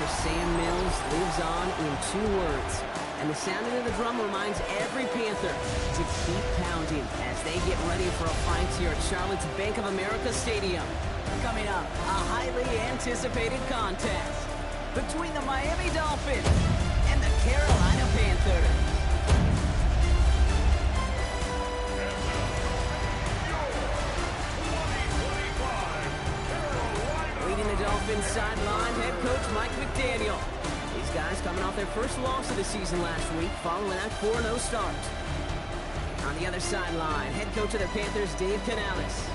for Sam Mills lives on in 2 words. And the sound of the drum reminds every Panther to keep pounding as they get ready for a fight here at Charlotte's Bank of America Stadium. Coming up, a highly anticipated contest between the Miami Dolphins and the Carolina Panthers. Leading the Dolphins sideline, head coach Mike McDaniel. These guys coming off their first loss of the season last week, following that 4-0 start. On the other sideline, head coach of the Panthers, Dave Canales.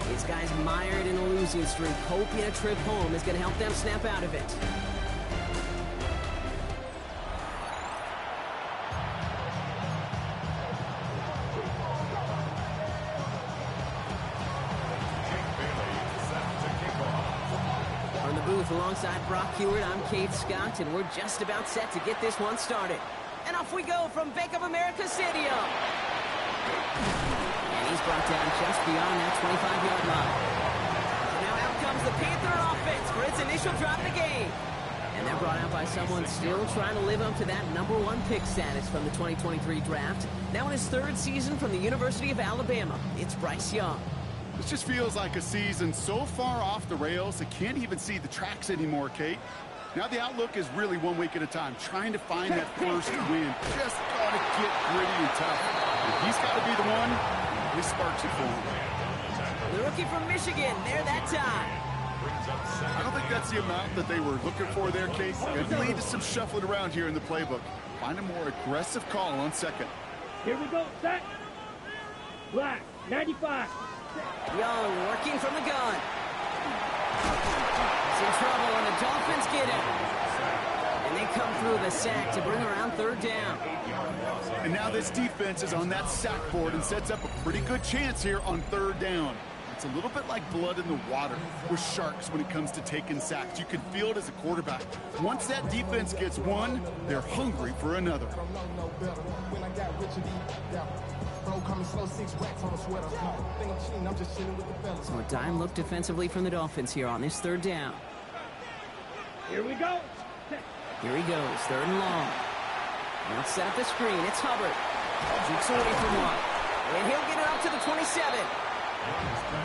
These guys mired in a losing streak, hoping a trip home is going to help them snap out of it. Alongside Brock Hewitt, I'm Kate Scott, and we're just about set to get this one started. And off we go from Bank of America Stadium. And he's brought down just beyond that 25-yard line. And now out comes the Panther offense for its initial drive of the game. And they're brought out by someone still trying to live up to that #1 pick status from the 2023 draft. Now in his 3rd season from the University of Alabama, it's Bryce Young. This just feels like a season so far off the rails, I can't even see the tracks anymore, Kate. Now the outlook is really 1 week at a time, trying to find that first win. Just got to get gritty and tough. If he's got to be the one, he sparks it for him. The rookie from Michigan, there that time. I don't think that's the amount that they were looking for there, Kate. It lead to some shuffling around here in the playbook. Find a more aggressive call on second. Here we go, set. Black, 95. Young working from the gun. He's in trouble, and the Dolphins get him. And they come through the sack to bring around 3rd down. And now this defense is on that sack board and sets up a pretty good chance here on 3rd down. It's a little bit like blood in the water with sharks when it comes to taking sacks. You can feel it as a quarterback. Once that defense gets one, they're hungry for another. So a dime look defensively from the Dolphins here on this 3rd down. Here we go. Here he goes, 3rd and long. Now set up the screen, it's Hubbard. Jukes away from one. And he'll get it up to the 27.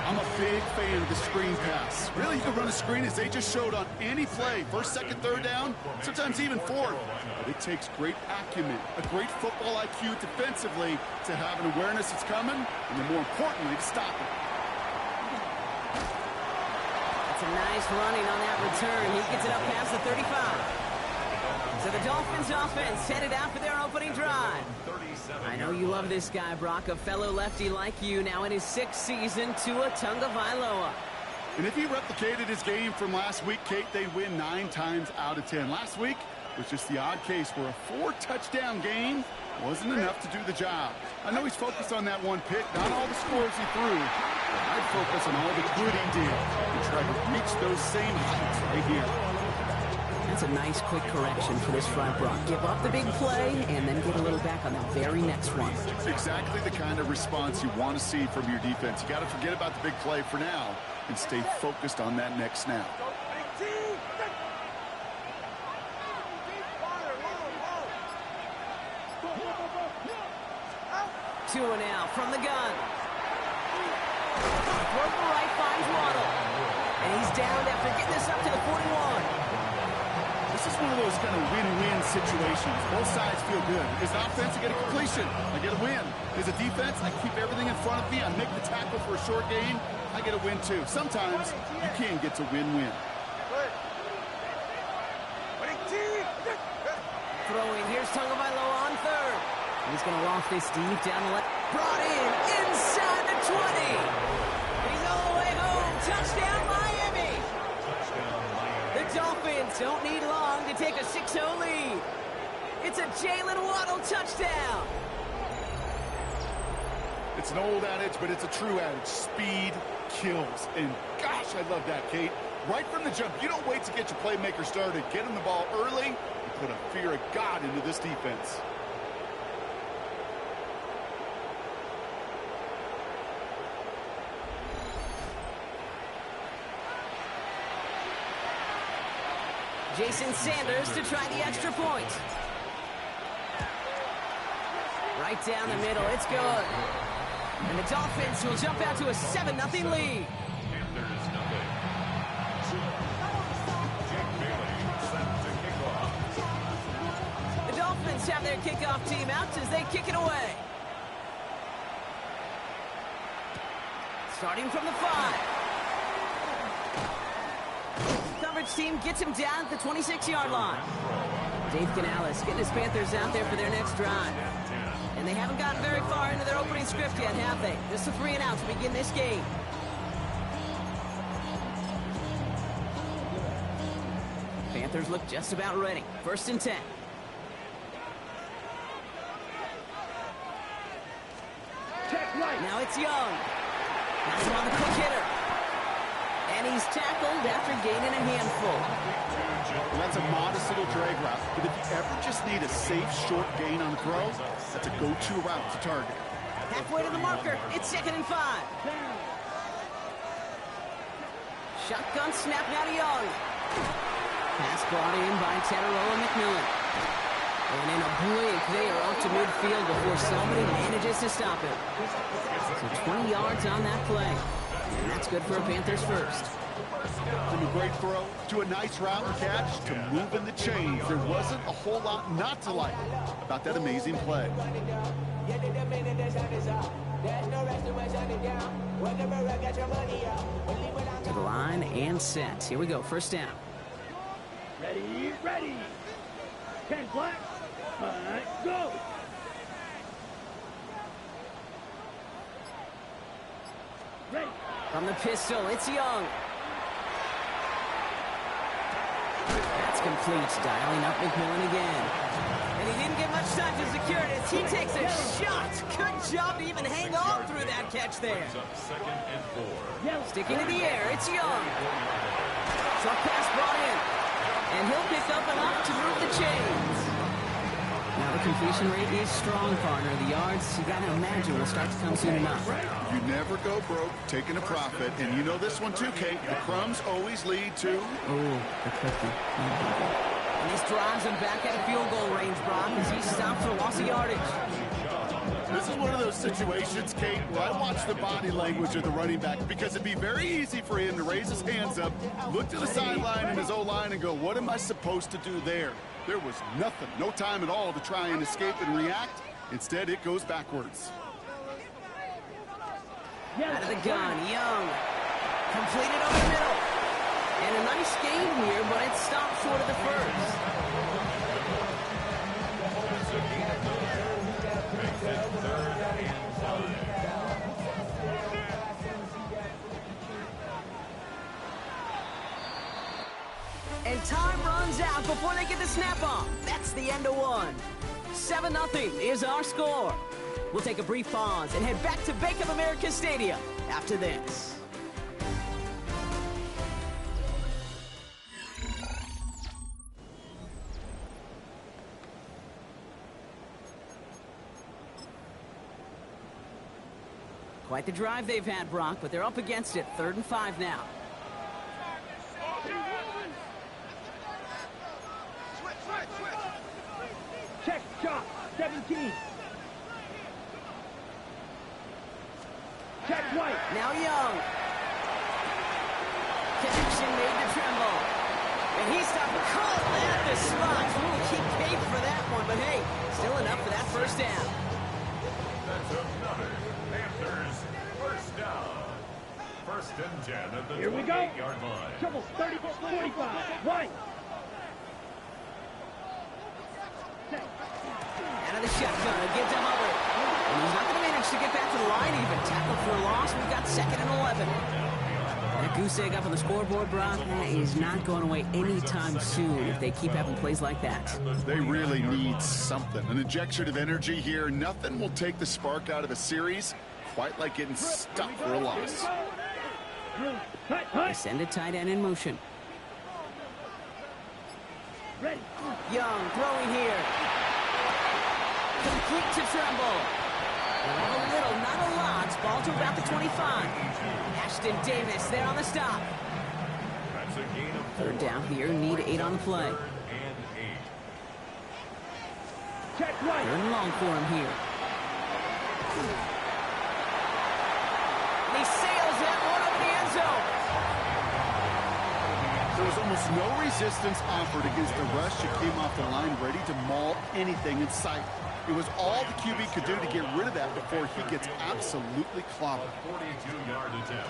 I'm a big fan of the screen pass. Really, you can run a screen as they just showed on any play. 1st, 2nd, 3rd down, sometimes even 4th. But it takes great acumen, a great football IQ defensively to have an awareness it's coming, and then more importantly, to stop it. That's a nice running on that return. He gets it up past the 35. So the Dolphins offense headed out for their opening drive. I know you love this guy, Brock, a fellow lefty like you, now in his 6th season, Tua Tagovailoa. And if he replicated his game from last week, Kate, they win 9 times out of 10. Last week was just the odd case where a 4-touchdown game wasn't enough to do the job. I know he's focused on that one pick, not all the scores he threw, but I'd focus on all the good he did and try to reach those same heights right here. That's a nice quick correction for this front, Brock. Give up the big play and then get a little back on the very next one. It's exactly the kind of response you want to see from your defense. You got to forget about the big play for now and stay focused on that next snap. 2 now from the gun. Throw to right finds Waddle. And he's down after getting this up to the 41. This is one of those kind of win-win situations. Both sides feel good. As an offense, I get a completion. I get a win. As a defense, I keep everything in front of me. I make the tackle for a short gain. I get a win, too. Sometimes, you can get to win-win. Throwing. Here's Tagovailoa on 3rd. He's going to loft this deep down the left. Brought in inside the 20. He's all the way home. Touchdown, Miami. The Dolphins don't need long to take a 6-0 lead. It's a Jalen Waddle touchdown. It's an old adage, but it's a true adage. Speed kills. And gosh, I love that, Kate. Right from the jump, you don't wait to get your playmaker started. Get him the ball early and put a fear of God into this defense. Jason Sanders to try the extra point. Right down the middle, it's good. And the Dolphins will jump out to a 7-0 lead. The Dolphins have their kickoff team out as they kick it away. Starting from the 5. Coverage team gets him down at the 26-yard line. Dave Canales getting his Panthers out there for their next drive. And they haven't gotten very far into their opening script yet, have they? Just a 3-and-out to begin this game. Panthers look just about ready. 1st and 10. Check right. Now it's Young. That's him on the quick hitter. And he's tackled after gaining a handful. Well, that's a modest little drag route, but if you ever just need a safe, short gain on the throw, that's a go-to route to target. Halfway to the marker, it's 2nd and 5. Shotgun snap now to Young. Pass brought in by Tataroa McMillan. And in a blink, they are off to midfield before somebody manages to stop it. So 20 yards on that play. And that's good for a Panthers first. From a great throw to a nice route and catch to moving the chains, there wasn't a whole lot not to like about that amazing play. To the line and set. Here we go, 1st down. Ready, ready. 10 flat. Go. Ready. From the pistol, it's Young. That's complete. Dialing up McMillan again. And he didn't get much time to secure it as he takes a shot. Good job to even hang on through that catch there. Sticking to the air, it's Young. Short pass brought in. And he'll pick up enough to move the chains. Now the completion rate is strong, partner. The yards, you gotta imagine, will start to come soon enough. You never go broke taking a profit, and you know this one too, Kate. The crumbs always lead to... Oh, the cookie. And this drives him back at a field goal range, Brock, as he stops for loss of yardage. This is one of those situations, Kate, where I watch the body language of the running back because it'd be very easy for him to raise his hands up, look to the sideline and his O-line and go, what am I supposed to do there? There was nothing, no time at all to try and escape and react. Instead, it goes backwards. Out of the gun, Young. Completed over the middle. And a nice game here, but it stopped short of the first. And time runs out before they get the snap off. That's the end of one. 7-0 is our score. We'll take a brief pause and head back to Bank of America Stadium after this. Quite the drive they've had, Brock, but they're up against it. 3rd and 5 now. Check shot. 17. Check right. Now Young. Connection made to Tremble. And he stopped cold at the slot. Ooh, he paid for that one, but hey, still enough for that 1st down. That's another Panthers 1st down. 1st and 10 at the Here we go. 28-yard line. Trouble 30-45. Right. Out of the shotgun, it gives to Hubbard. And he's not going to manage to get back to the line even. Tackled for a loss. We've got 2nd and 11. That goose egg up on the scoreboard, Brock, that is not going away anytime soon if they keep having plays like that. They really need something. An injection of energy here. Nothing will take the spark out of a series quite like getting stuck for a loss. They send a tight end in motion. Ready. Young throwing here. Complete to Tremble. A little, not a lot. Ball to about the 25. Ashton Davis there on the stop. It's a gain of 4. Third down here, need 8 on the play. Third and 8. Check right. Third and long for him here. And he sails that one over the end zone. There was almost no resistance offered against the rush. It came off the line ready to maul anything in sight. It was all the QB could do to get rid of that before he gets absolutely clobbered. 42-yard attempt.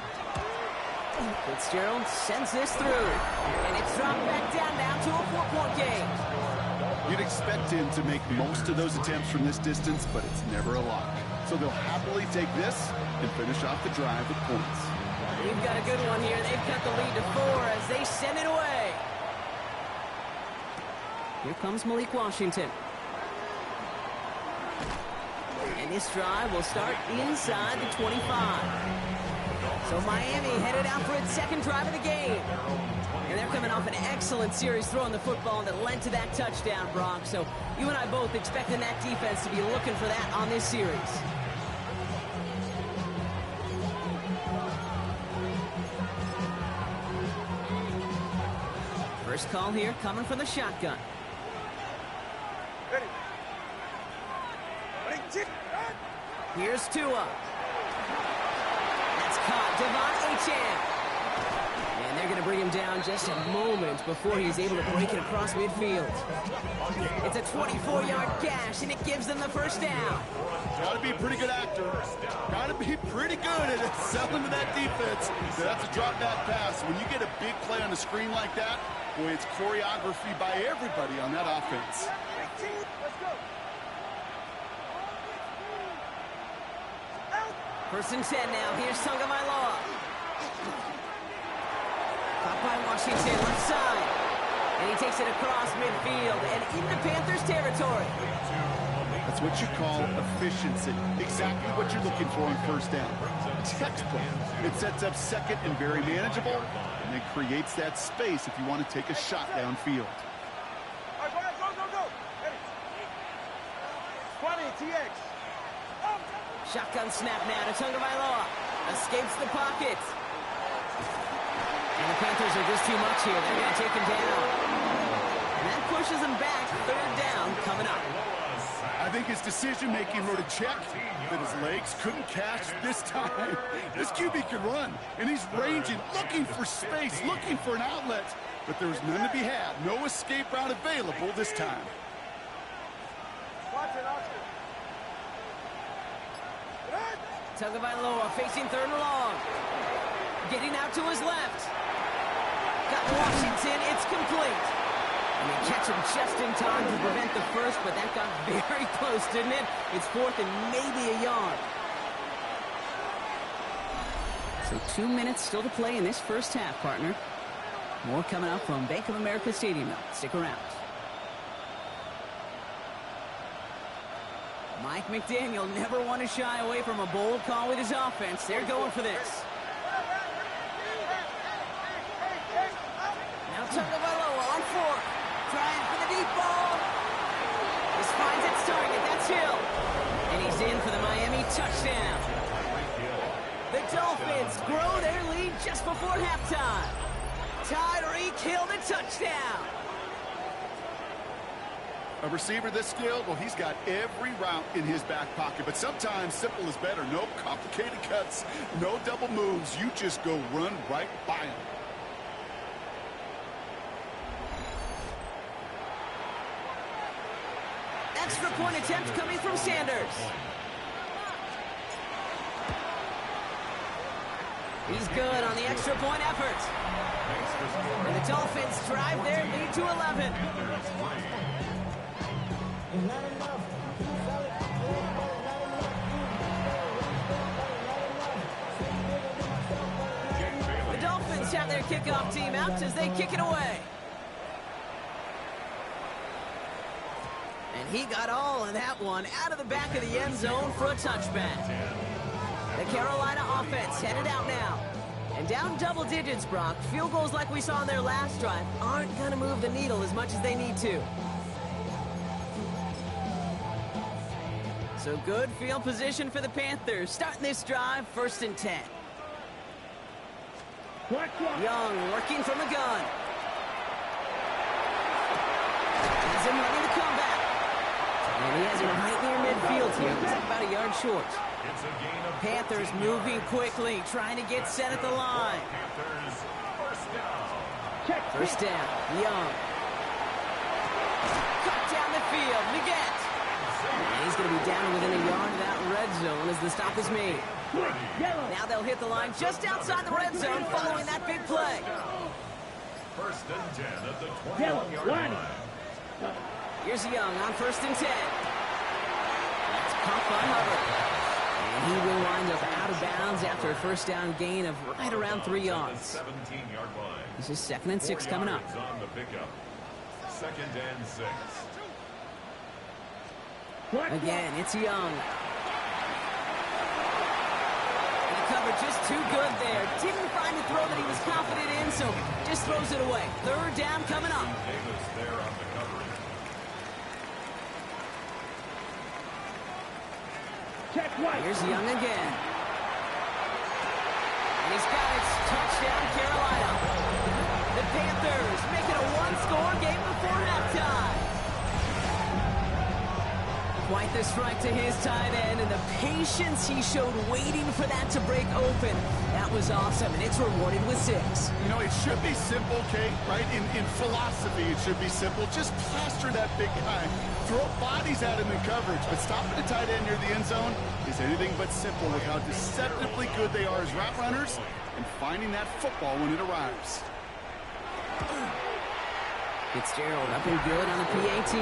Fitzgerald sends this through. And it's dropped back down to a 4-point game. You'd expect him to make most of those attempts from this distance, but it's never a lot. So they'll happily take this and finish off the drive with points. We've got a good one here. They've cut the lead to 4 as they send it away. Here comes Malik Washington. And this drive will start inside the 25. So Miami headed out for its second drive of the game. And they're coming off an excellent series throwing the football that led to that touchdown, Brock. So you and I both expecting that defense to be looking for that on this series. First call here coming from the shotgun. Here's Tua. That's caught. Devon Achane. And they're going to bring him down just a moment before he's able to break it across midfield. It's a 24-yard gash, and it gives them the first down. Got to be a pretty good actor. Got to be pretty good at selling to that defense. That's a drop-back pass. When you get a big play on the screen like that, boy, it's choreography by everybody on that offense. First and 10 now. Here's Tagovailoa. Caught by Washington, left side. And he takes it across midfield and into Panthers territory. That's what you call efficiency. Exactly what you're looking for on first down. Textbook. It sets up second and very manageable, and it creates that space if you want to take a shot downfield. All right, go. Ready. 20, TX. Shotgun snap now to Tagovailoa. Escapes the pocket. And the Panthers are just too much here. They're going to take him down. And that pushes him back. Third down coming up. I think his decision-making wrote a check that his legs couldn't catch this time. This QB can run, and he's ranging, looking for space, looking for an outlet. But there's none to be had. No escape route available this time. Watch it, Oscar. Tagovailoa facing third and long. Getting out to his left. Got Washington. It's complete. And they catch him just in time to prevent the first, but that got very close, didn't it? It's fourth and maybe a yard. So 2 minutes still to play in this first half, partner. More coming up from Bank of America Stadium. Stick around. Mike McDaniel never want to shy away from a bold call with his offense. They're going for this. Now Tagovailoa on 4. Trying for the deep ball. This finds its target. That's Hill. And he's in for the Miami touchdown. The Dolphins grow their lead just before halftime. Tyreek Hill the touchdown. A receiver this skilled, well, he's got every route in his back pocket. But sometimes simple is better. No complicated cuts, no double moves. You just go run right by him. Extra point attempt coming from Sanders. He's good on the extra point effort. And the Dolphins drive their lead to 11. The Dolphins have their kickoff team out as they kick it away. And he got all of that one out of the back of the end zone for a touchback. The Carolina offense headed out now. And down double digits, Brock. Field goals like we saw in their last drive aren't going to move the needle as much as they need to. So good field position for the Panthers. Starting this drive, 1st and 10. Black one. Young working from the gun. Has him running the comeback. And he has him right near midfield here. He's about a yard short. It's a gain of Panthers 14 moving yards. quickly, trying to get set at the line. Panthers, first down. Check. First down, Young. Cut down the field, Leggett. And he's going to be down within a yard of that red zone as the stop is made. Switch. Yellow. Now they'll hit the line just outside the red zone following that big play. First and 10 at the Yellow. 21-yard Line. line. Here's Young on first and 10. That's caught by Hubbard. And he will wind up out of bounds after a first down gain of right around 3 yards. 17-yard line. This is 2nd and 6 coming up. On the pickup. Second and 6. Black one. Again, it's Young. And the cover just too good there. Didn't find the throw that he was confident in, so just throws it away. Third down coming up. Davis there on the coverage. Check white. Here's Young again. And he's got it. Touchdown, Carolina. The Panthers make it a one-score game before halftime. Quite the strike to his tight end, and the patience he showed waiting for that to break open. That was awesome, and it's rewarded with 6. You know, it should be simple, Kate, right? In philosophy, it should be simple. Just plaster that big guy. Throw bodies at him in coverage, but stopping the tight end near the end zone is anything but simple with how deceptively good they are as route runners and finding that football when it arrives. Fitzgerald up and good on the PAT.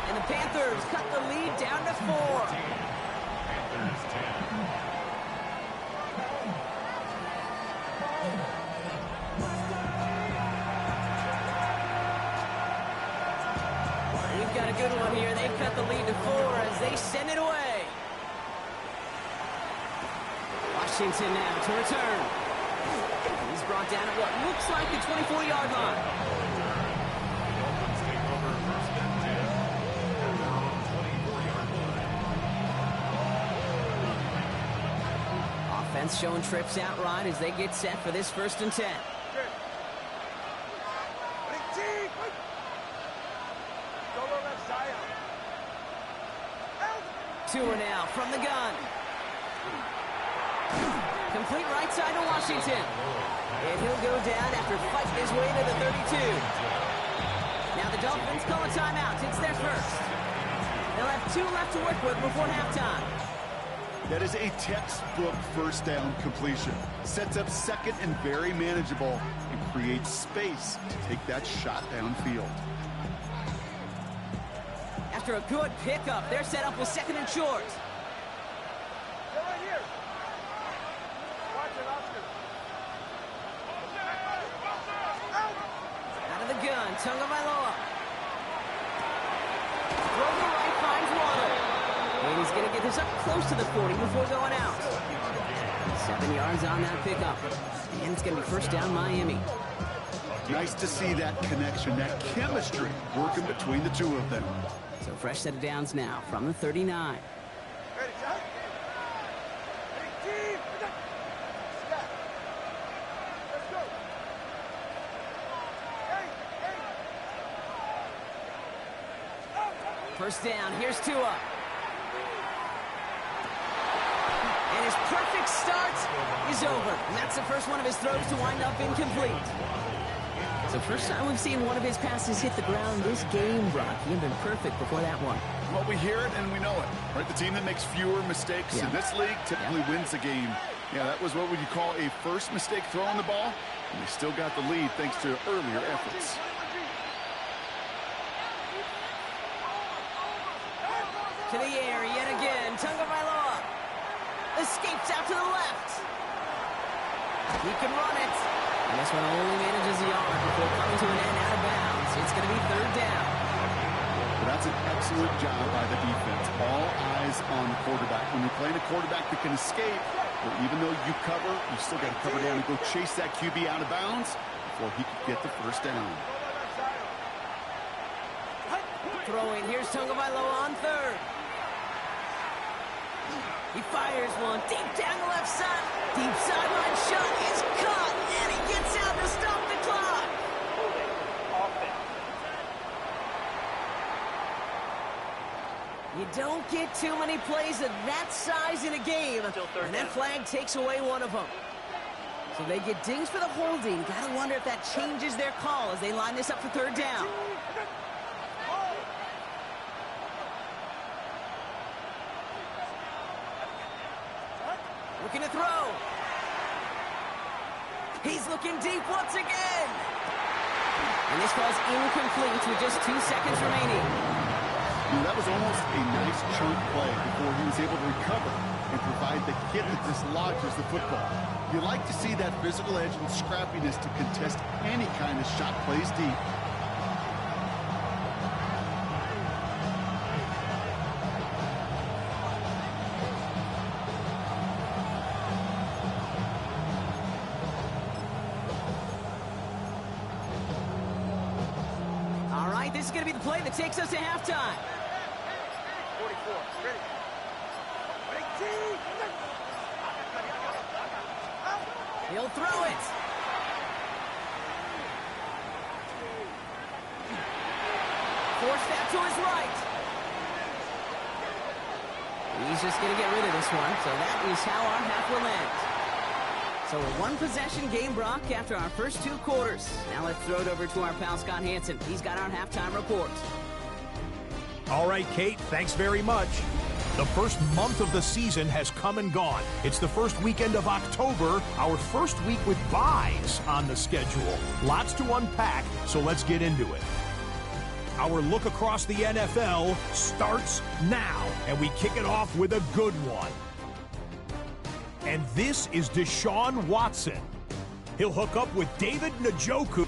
And the Panthers cut the lead down to 4. Panthers 10. We've got a good one here. They cut the lead to 4 as they send it away. Washington now to return. He's brought down at what looks like the 24-yard line. Dolphins take over first and 10 at their own 24-yard line. Offense showing trips out right as they get set for this first and 10. Tour now from the gun. Complete right side to Washington. And he'll go down after fighting his way to the 32. Now the Dolphins call a timeout. It's their first. They'll have 2 left to work with before halftime. That is a textbook first down completion. Sets up second and very manageable and creates space to take that shot downfield. After a good pickup, they're set up with second and short. Out of the gun, Tagovailoa. Throw to right, finds Waddle. And he's going to get this up close to the 40 before going out. 7 yards on that pickup. And it's going to be first down Miami. Nice to see that connection, that chemistry working between the two of them. So fresh set of downs now from the 39. First down, here's Tua. And his perfect start is over. And that's the first one of his throws to wind up incomplete. So first time we've seen one of his passes hit the ground this game, Brock. He had been perfect before that one. Well, we hear it and we know it, right? The team that makes fewer mistakes in this league typically wins the game. Yeah, that was what would you call a first mistake throwing the ball, and they still got the lead thanks to earlier efforts. To the air yet again, Tagovailoa escapes out to the left. He can run it. And this one only manages a yard before coming to an end out of bounds. It's going to be third down. But that's an excellent job by the defense. All eyes on the quarterback. When you're playing a quarterback that can escape, well, even though you cover, you still got to cover down and go chase that QB out of bounds before he could get the first down. Throwing, here's Tagovailoa on third. He fires one deep down the left side. Deep sideline shot is caught, and he You don't get too many plays of that size in a game, and that flag takes away one of them. So they get dings for the holding. Gotta wonder if that changes their call as they line this up for third down. Looking to throw. He's looking deep once again. And this ball's incomplete with just 2 seconds remaining. That was almost a nice chunk play before he was able to recover and provide the hit that dislodges the football. You like to see that physical edge and scrappiness to contest any kind of shot plays deep. All right, this is going to be the play that takes us to halftime. 44, ready. He'll throw it. Forced out to his right. He's just going to get rid of this one, so that is how our half will end. So a one-possession game, Brock, after our first 2 quarters. Now let's throw it over to our pal Scott Hansen. He's got our halftime report. All right, Kate, thanks very much. The first month of the season has come and gone. It's the first weekend of October, our first week with byes on the schedule. Lots to unpack, so let's get into it. Our look across the NFL starts now, and we kick it off with a good one. And this is Deshaun Watson. He'll hook up with David Njoku.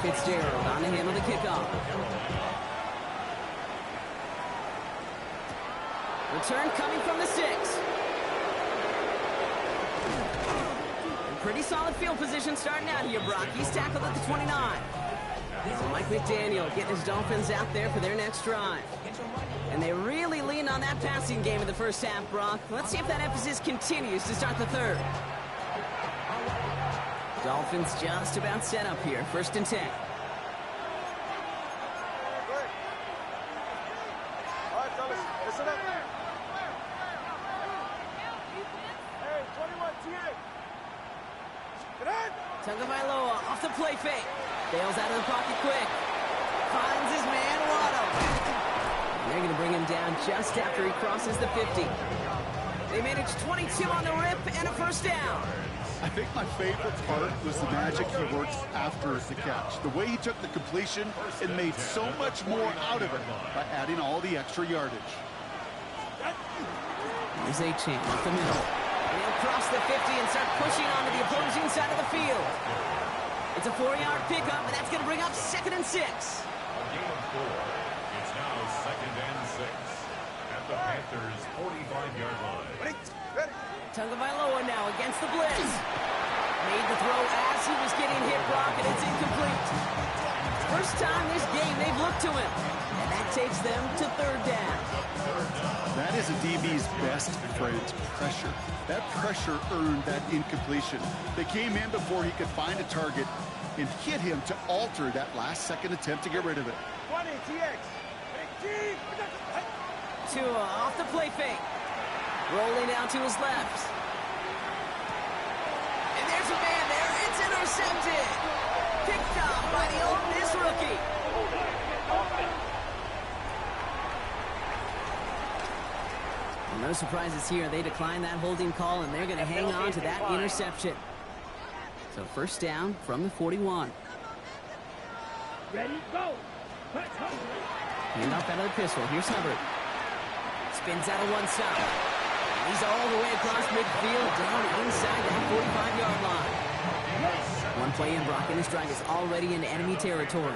Fitzgerald on to handle the kickoff. Return coming from the 6. And pretty solid field position starting out here, Brock. He's tackled at the 29. So Mike McDaniel getting his Dolphins out there for their next drive. And they really leaned on that passing game in the first half, Brock. Let's see if that emphasis continues to start the third. Dolphins just about set up here. 1st and 10. All right, fellas, listen up. Hey, 21, TA. Get in. Tagovailoa off the play fake. Bails out of the pocket quick. Finds his man, Waddle. And they're going to bring him down just after he crosses the 50. They managed 22 on the rip and a 1st down. I think my favorite part was the magic he worked after the catch. The way he took the completion and made so much more out of it by adding all the extra yardage. Here's a champ up the middle. And he'll cross the 50 and start pushing onto the opposing side of the field. It's a 4-yard pickup, and that's going to bring up 2nd and 6. A gain of 4. It's now 2nd and 6 at the Panthers' 45-yard line. Ready. Tagovailoa now against the blitz. Made the throw as he was getting hit, Brock, and it's incomplete. First time this game they've looked to him, and that takes them to 3rd down. That is a DB's best friend, pressure. That pressure earned that incompletion. They came in before he could find a target and hit him to alter that last-second attempt to get rid of it. 20, TX. Tua off the play fake. Rolling out to his left. And there's a man there. It's intercepted. Picked off by the Ole Miss rookie. Well, no surprises here. They decline that holding call, and they're going to hang on to that interception. So 1st down from the 41. Ready, go. Hand off out of the pistol. Here's Hubbard. Spins out of one side. He's all the way across midfield, down inside that 45-yard line. One play in, Brock, and this drive is already into enemy territory.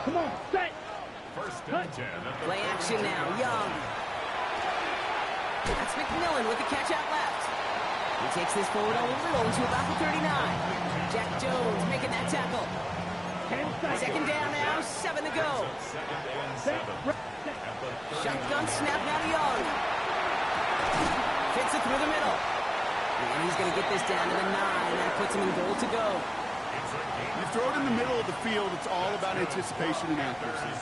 Come on, set. 1st and 10. Play action now, Young. That's McMillan with the catch out left. He takes this forward a little to about the 39. Jack Jones making that tackle. 10 seconds. 2nd down now, 7 to go. 2nd and 7. Shotgun snap now to Young. Fits it through the middle. And he's going to get this down to the 9. That puts him in goal to go. You throw it in the middle of the field, it's all about anticipation and accuracy.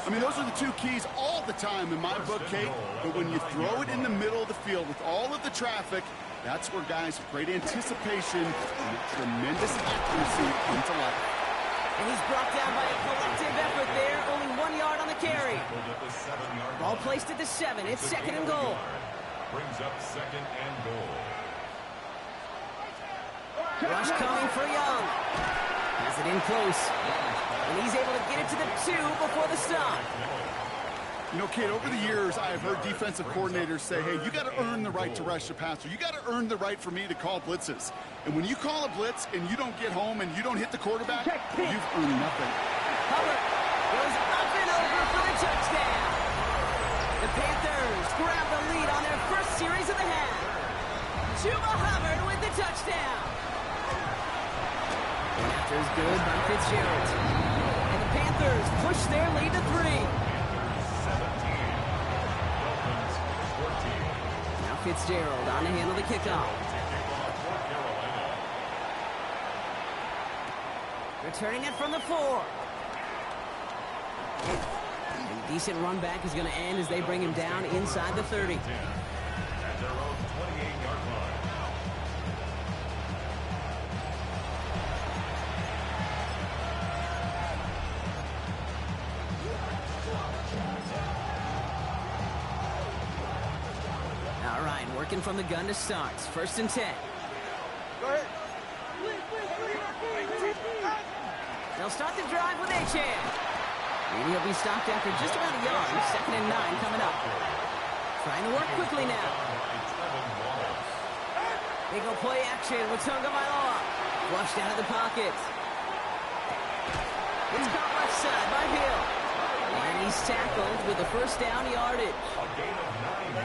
I mean, those are the two keys all the time in my book, Kate. But when you throw it in the middle of the field with all of the traffic, that's where guys with great anticipation and tremendous accuracy come to life. And he's brought down by a collective effort there. Only 1 yard on the carry. Ball placed at the 7. It's second and goal. Brings up second and goal. Rush coming for Young. Has it in close. And he's able to get it to the 2 before the stop. You know, Kate, over the years, I have heard defensive coordinators say, hey, you got to earn the right to rush the passer. You got to earn the right for me to call blitzes. And when you call a blitz and you don't get home and you don't hit the quarterback, you've earned nothing. Hubbard goes up and over for the touchdown. The Panthers grab the lead on their first series of the half. Chuba Hubbard with the touchdown. And after is good by Fitzgerald. And the Panthers push their lead to 3. Now Fitzgerald on to handle the kickoff. Returning it from the 4. And decent run back is going to end as they bring him down inside the 30. At their own 28-yard line. All right, working from the gun to start. First and 10. They'll start the drive with Achane. And he'll be stopped after just about a yard. Second and 9 coming up. Trying to work quickly now. They go play action with Tagovailoa. Flushed out of the pocket. It's caught left side by Hill. And he's tackled with the first down yardage.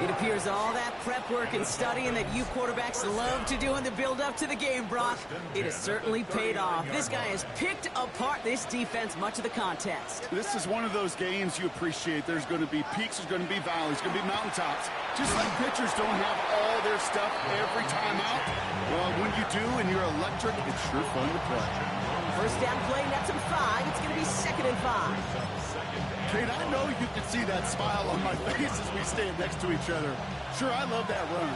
It appears all that prep work and studying that you quarterbacks love to do in the build-up to the game, Brock, it has certainly paid off. This guy has picked apart this defense much of the contest. This is one of those games you appreciate. There's going to be peaks, there's going to be valleys, there's going to be mountaintops. Just like pitchers don't have all their stuff every time out, well, when you do and you're electric, it's sure fun to play. First down play, nets him 5. It's going to be second and 5. Kate, I know you can see that smile on my face as we stand next to each other. Sure, I love that run.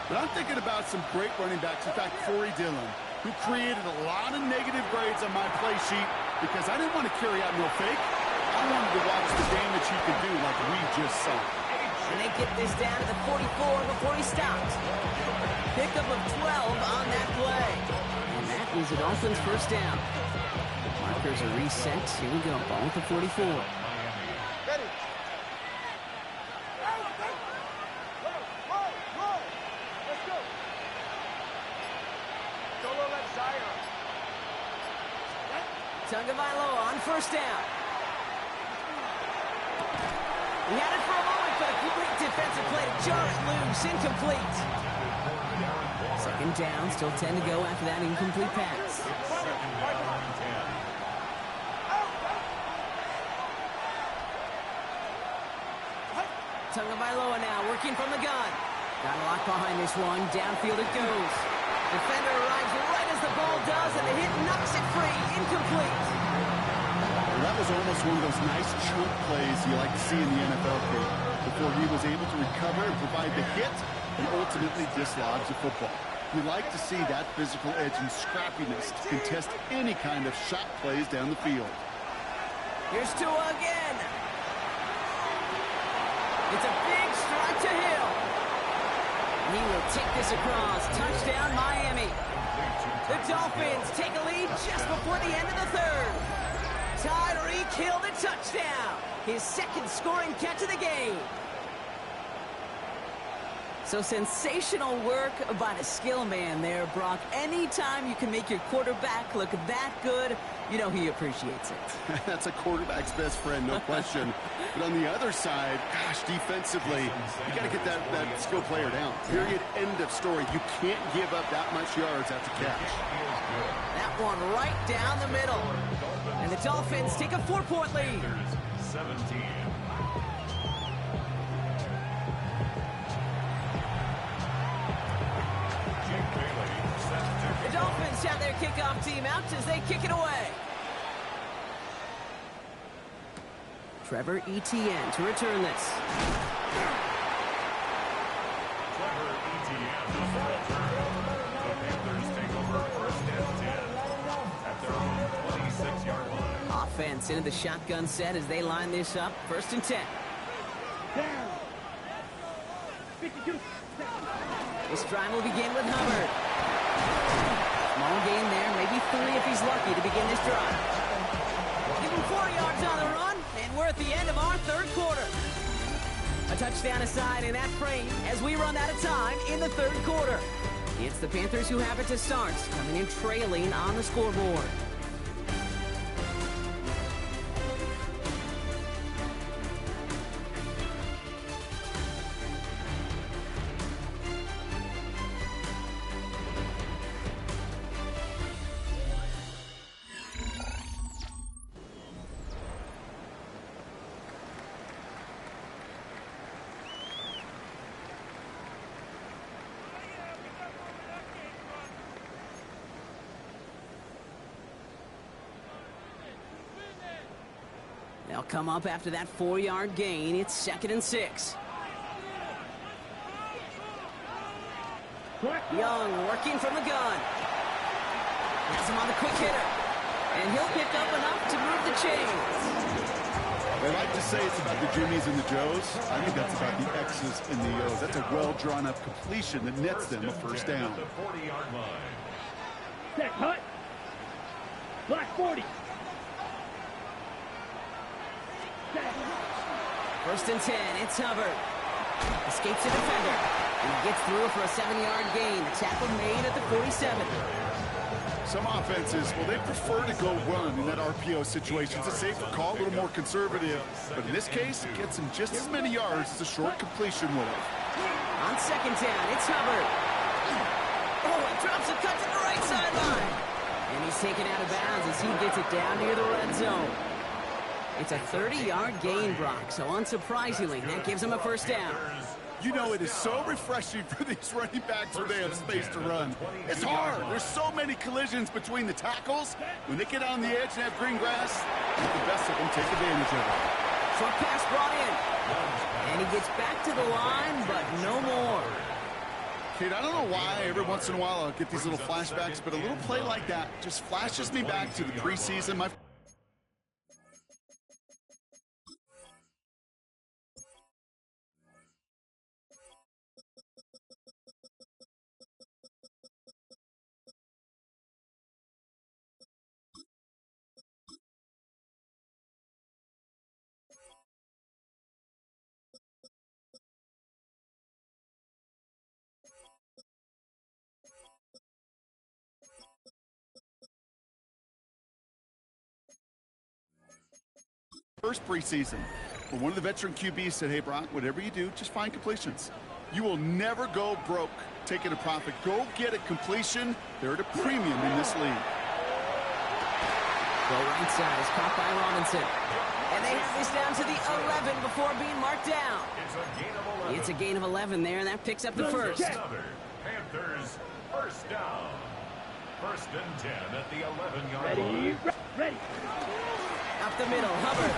But I'm thinking about some great running backs. In fact, Corey Dillon, who created a lot of negative grades on my play sheet because I didn't want to carry out no fake. I wanted to watch the damage he could do like we just saw. And they get this down to the 44 before he stops. Pickup of 12 on that play. And that is the Dolphins' first down. Markers are reset. Here we go. Ball at the 44. Tagovailoa on first down. He had it for a moment, but a great defensive play to jar it loose. Incomplete. Second down, still 10 to go after that incomplete pass. Tagovailoa now working from the gun. Got a lock behind this one. Downfield it goes. Defender arrives right as the ball does, and the hit knocks it free. Incomplete. Well, that was almost one of those nice chunk plays you like to see in the NFL, Kate, before he was able to recover and provide the hit and ultimately dislodge the football. You like to see that physical edge and scrappiness to contest any kind of shot plays down the field. Here's Tua again. It's a big strike to Hill. He will take this across. Touchdown, Miami. The Dolphins take a lead just before the end of the third. Tyreek Hill the touchdown. His second scoring catch of the game. So sensational work by the skill man there, Brock. Anytime you can make your quarterback look that good, you know he appreciates it. That's a quarterback's best friend, no question. But on the other side, gosh, defensively, you got to get that skill player down. Period. End of story. You can't give up that much yards after catch. That one right down the middle. And the Dolphins take a 4-point lead. 17. kickoff team out as they kick it away. Trevor Etienne to return this. Trevor Etienne, the return. The Panthers take over first and 10 at their own 26-yard line. Offense into the shotgun set as they line this up. First and 10. Down. 52. This drive will begin with Hubbard. Small gain there, maybe 3 if he's lucky to begin this drive. Give him 4 yards on the run, and we're at the end of our third quarter. A touchdown aside in that frame as we run out of time in the third quarter. It's the Panthers who have it to start, coming in trailing on the scoreboard. They'll come up after that 4-yard gain. It's 2nd and 6. Young working from the gun. Has him on the quick hitter. And he'll pick up enough to move the chains. They like to say it's about the Jimmies and the Joes. I think that's about the X's and the O's. That's a well-drawn-up completion that nets them a first down. The 40-yard line. Set, hut. Black 40. First and 10, it's Hubbard. Escapes a defender. And he gets through for a 7-yard gain. The tackle made at the 47. Some offenses, well, they prefer to go run in that RPO situation. It's a safer call, a little more conservative. But in this case, it gets him just as many yards as a short completion would have. On 2nd down, it's Hubbard. Oh, he drops a cut to the right sideline. And he's taken out of bounds as he gets it down near the red zone. It's a 30-yard gain, Brock, so unsurprisingly, that gives him a first down. You know, it is so refreshing for these running backs when they have space to run. It's hard. There's so many collisions between the tackles. When they get on the edge and have green grass, the best of them take advantage of it. Short pass brought in. And he gets back to the line, but no more. Kate, I don't know why every once in a while I'll get these little flashbacks, but a little play like that just flashes me back to the preseason. First preseason, where one of the veteran QBs said, hey, Brock, whatever you do, just find completions. You will never go broke taking a profit. Go get a completion. They're at a premium in this league. Go right side is caught by Robinson. And they have this down to the 11 before being marked down. It's a gain of 11 there, and that picks up the first. Panthers first down. First and 10 at the 11-yard Ready. line. Ready. Up the middle, Hubbard.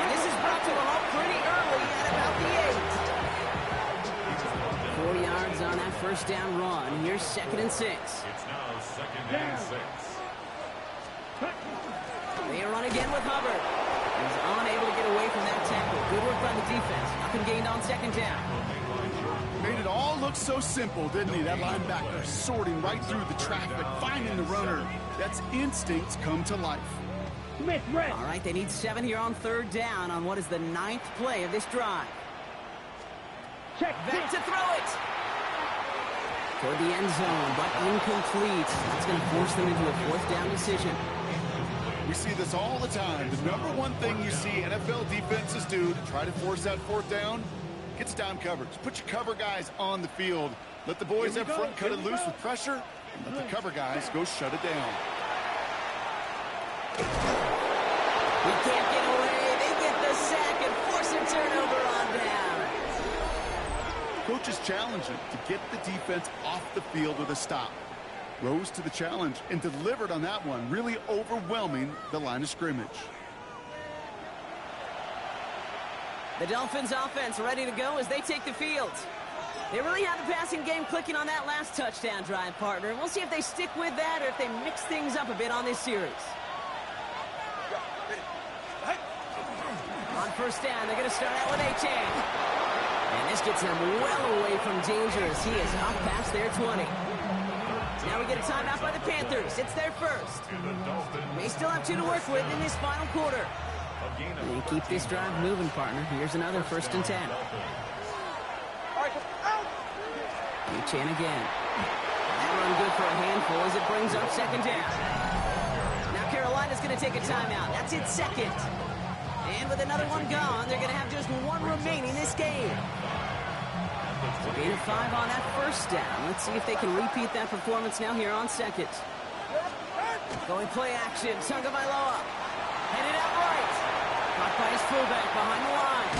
And this is brought to a halt pretty early at about the 8. 4 yards on that first down run. Here's 2nd and 6. It's now 2nd and 6. They run again with Hubbard. He's unable to get away from that tackle. Good work by the defense. Up and gained on 2nd down. Made it all look so simple, didn't he? That linebacker sorting right through the traffic, finding the runner. That's instincts come to life. All right, they need 7 here on 3rd down on what is the 9th play of this drive. Check. Back to throw it. Toward the end zone, but incomplete. That's going to force them into a 4th down decision. We see this all the time. The number one thing you see NFL defenses do to try to force that 4th down, gets down coverage. Put your cover guys on the field. Let the boys up front cut it loose with pressure, and let the cover guys go shut it down. He can't get away. They get the sack and force a turnover on down. Coach is challenging to get the defense off the field with a stop. rose to the challenge and delivered on that one, really overwhelming the line of scrimmage. The Dolphins offense ready to go as they take the field. They really have the passing game clicking on that last touchdown drive, partner. We'll see if they stick with that or if they mix things up a bit on this series. On first down, they're going to start out with A-Chain. And this gets him well away from danger as he is up past their 20. Now we get a timeout by the Panthers. It's their first. They still have 2 to work with in this final quarter. They keep this drive moving, partner. Here's another 1st and 10. A-Chain again. That run good for a handful as it brings up 2nd down. Now Carolina's going to take a timeout. That's its 2nd. And with another one gone, they're going to have just 1 remaining this game. So gain of 5 on that 1st down. Let's see if they can repeat that performance now here on 2nd. Going play action. Tagovailoa. Headed out right. Caught by his fullback behind the line.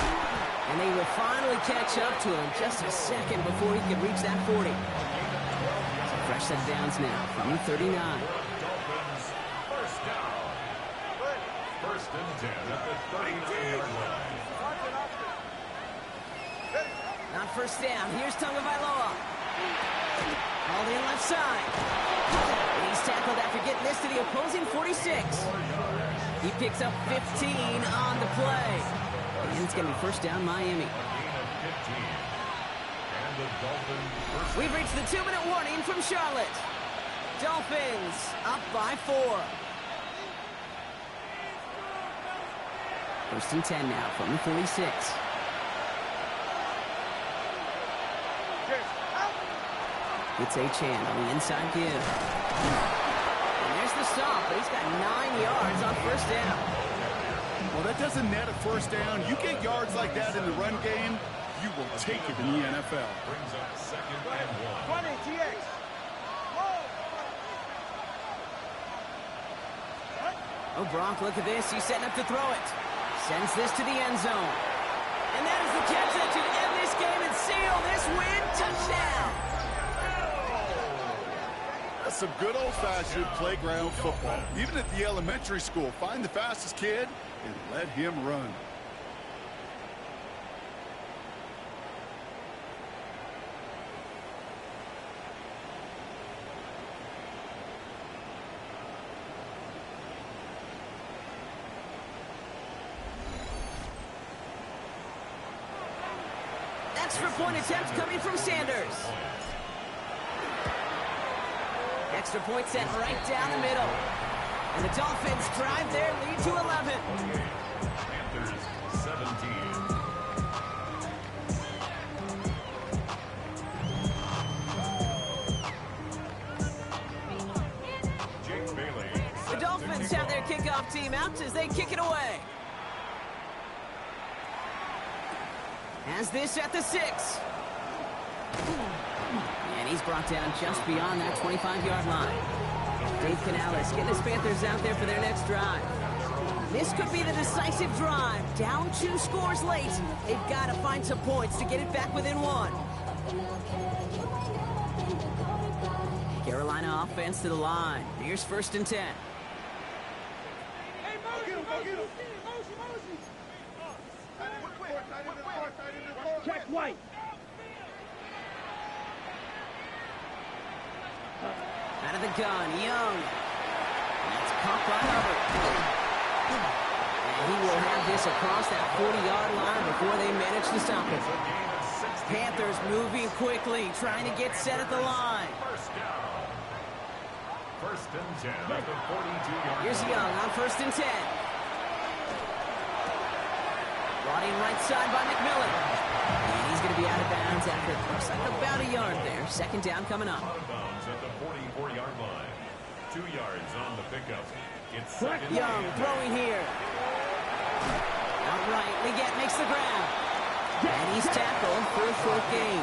And they will finally catch up to him just a second before he can reach that 40. So fresh set of downs now from the 39. First down. 1st and 10 at the 39-yard line. Not first down. Here's Tagovailoa. All in left side. And he's tackled after getting this to the opposing 46. He picks up 15 on the play. And it's going to be first down Miami. We've reached the 2-minute warning from Charlotte. Dolphins up by 4. 1st and 10 now from the 46. It's A-Chain on the inside give. And there's the stop, but he's got 9 yards on 1st down. Well, that doesn't net a 1st down. You get yards like that in the run game, you will take it in the NFL. Brings up 2nd and 1. 20, TX. Oh, Brock, look at this. He's setting up to throw it. Sends this to the end zone. And that is the catch that should end this game and seal this win. Touchdown! That's some good old-fashioned playground football. Even at the elementary school, find the fastest kid and let him run. Extra point attempt coming from Sanders. Extra point set right down the middle. And the Dolphins drive their lead to 11. Panthers 17. Jake Bailey. The Dolphins have their kickoff team out as they kick it away. Has this at the 6. And he's brought down just beyond that 25-yard line. Dave Canales getting his Panthers out there for their next drive. This could be the decisive drive. Down 2 scores late. They've got to find some points to get it back within 1. Carolina offense to the line. Here's 1st and 10. Check White. Out of the gun, Young. That's caught by Hubbard. And he will have this across that 40-yard line before they manage to stop it. Panthers moving quickly, trying to get set at the line. First down. 1st and 10 at the 42-yard line. Here's Young on 1st and 10. Brought in right side by McMillan. And he's going to be out of bounds after it looks like about a yard there. 2nd down coming up. Out of bounds at the 44-yard line. 2 yards on the pickup. It's 2nd Young and throwing here. Outright, Leggett makes the ground. And he's tackled for a short gain.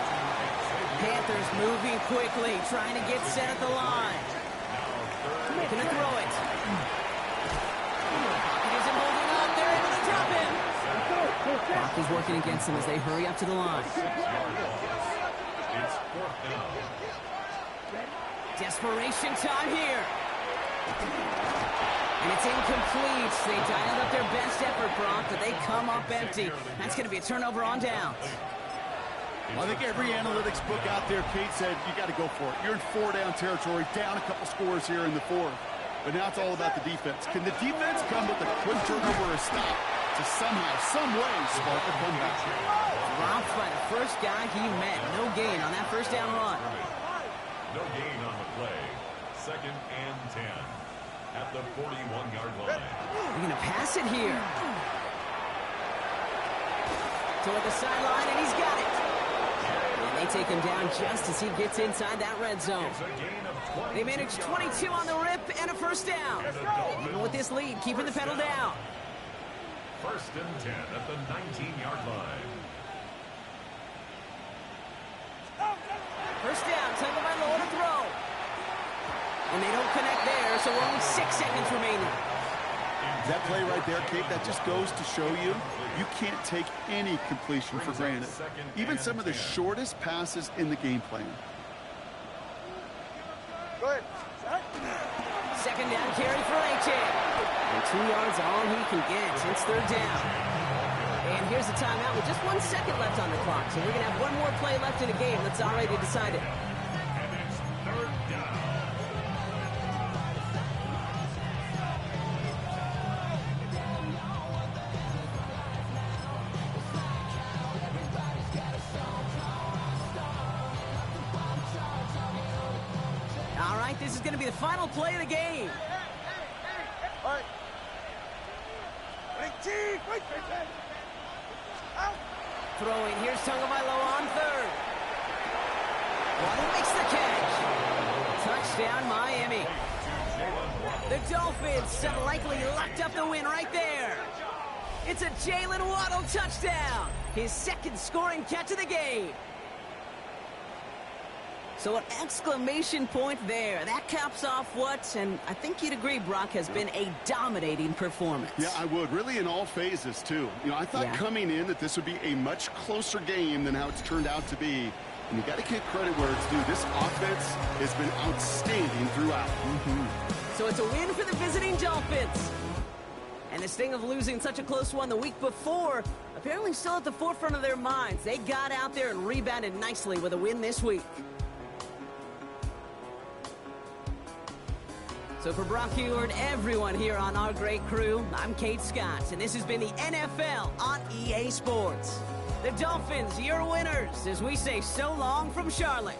Panthers moving quickly, trying to get set at the line. Going to throw it. Pocket isn't holding up. They're able to drop him. Clock is working against them as they hurry up to the line. It's 4th down. Desperation time here. And it's incomplete. They dialed up their best effort, Brock, but they come up empty. That's going to be a turnover on downs. Well, I think every analytics book out there, Kate, said you got to go for it. You're in 4-down territory, down a couple scores here in the fourth. But now it's all about the defense. Can the defense come with a quick turnover or a stop to somehow, some way, spark a comeback? Dropped by the first guy he met. No gain on that first down run. No gain on the play. 2nd and 10 at the 41-yard line. They're going to pass it here. Toward the sideline, and he's got it. And they take him down just as he gets inside that red zone. They manage 22 on the rip and a first down. Even with this lead, keeping the pedal down. 1st and 10 at the 19-yard line. First down, Tagovailoa by low to throw. And they don't connect there, so only 6 seconds remaining. That play right there, Kate, that just goes to show you can't take any completion for granted. Even some of the shortest passes in the game plan. Good. Second down carry for AJ. And 2 yards all he can get. It's 3rd down. And here's a timeout with just 1 second left on the clock. So we're going to have one more play left in the game that's already decided. And it's 3rd down. All right, this is going to be the final play of the game. All right. Wait. Out. Throwing, here's Tagovailoa on 3rd. Waddle makes the catch. Touchdown, Miami. The Dolphins have likely locked up the win right there. It's a Jalen Waddle touchdown. His 2nd scoring catch of the game. So an exclamation point there. That caps off what, and I think you'd agree, Brock, has been a dominating performance. Yeah, I would. Really in all phases, too. You know, I thought coming in that this would be a much closer game than how it's turned out to be. And you got to give credit where it's due. This offense has been outstanding throughout. So it's a win for the visiting Dolphins. And the sting of losing such a close one the week before, apparently still at the forefront of their minds. They got out there and rebounded nicely with a win this week. So for Brock Huard, everyone here on our great crew, I'm Kate Scott, and this has been the NFL on EA Sports. The Dolphins, your winners, as we say so long from Charlotte.